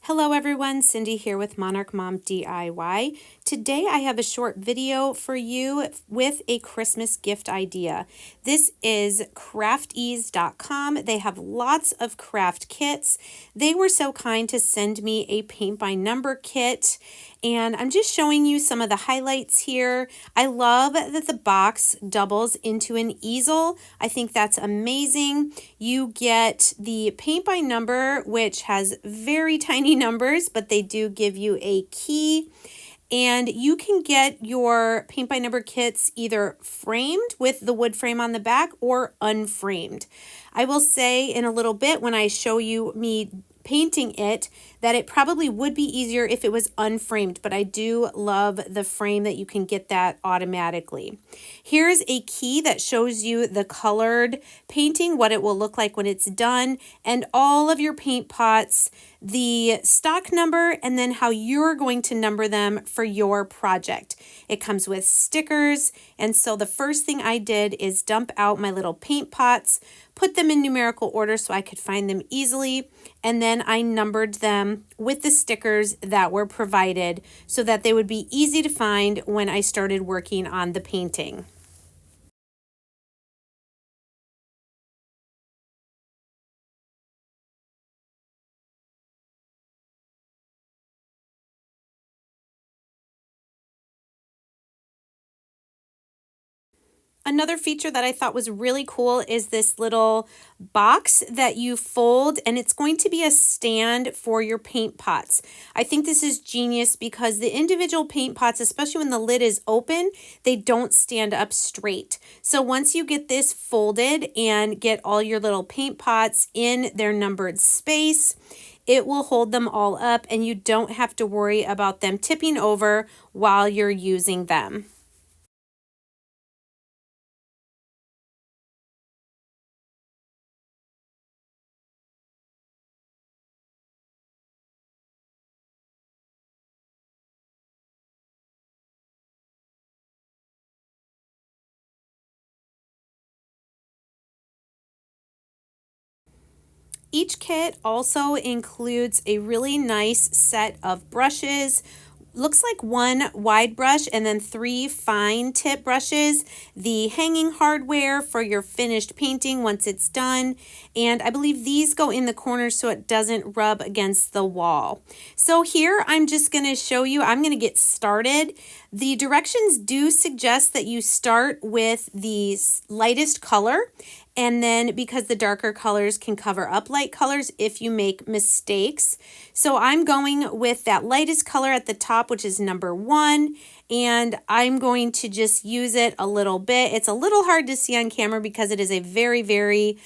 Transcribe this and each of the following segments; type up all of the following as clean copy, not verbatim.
Hello everyone, Cindy here with Monarch Mom DIY. Today I have a short video for you with a Christmas gift idea. This is craftease.com. They have lots of craft kits. They were so kind to send me a paint by number kit, and I'm just showing you some of the highlights here. I love that the box doubles into an easel. I think that's amazing. You get the paint by number, which has very tiny numbers, but they do give you a key. And you can get your paint by number kits either framed with the wood frame on the back or unframed. I will say in a little bit when I show you me painting it that it probably would be easier if it was unframed, but I do love the frame that you can get that automatically. Here's a key that shows you the colored painting, what it will look like when it's done, and all of your paint pots, the stock number, and then how you're going to number them for your project. It comes with stickers, and so the first thing I did is dump out my little paint pots, put them in numerical order so I could find them easily, and then I numbered them with the stickers that were provided so that they would be easy to find when I started working on the painting. Another feature that I thought was really cool is this little box that you fold, and it's going to be a stand for your paint pots. I think this is genius because the individual paint pots, especially when the lid is open, they don't stand up straight. So once you get this folded and get all your little paint pots in their numbered space, it will hold them all up and you don't have to worry about them tipping over while you're using them. Each kit also includes a really nice set of brushes. Looks like one wide brush and then 3 fine tip brushes, the hanging hardware for your finished painting once it's done, and I believe these go in the corners so it doesn't rub against the wall. So here I'm just going to show you, I'm going to get started. The directions do suggest that you start with the lightest color, and then because the darker colors can cover up light colors if you make mistakes. So I'm going with that lightest color at the top, which is number 1, and I'm going to just use it a little bit. It's a little hard to see on camera because it is a very, very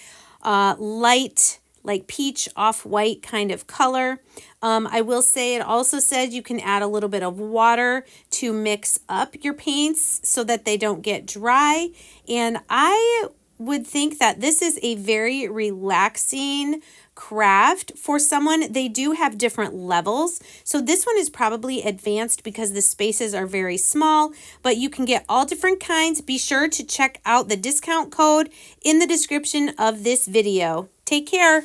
light, like peach off-white kind of color. I will say it also says you can add a little bit of water to mix up your paints so that they don't get dry. And I would think that this is a very relaxing craft for someone. They do have different levels. So this one is probably advanced because the spaces are very small, but you can get all different kinds. Be sure to check out the discount code in the description of this video. Take care.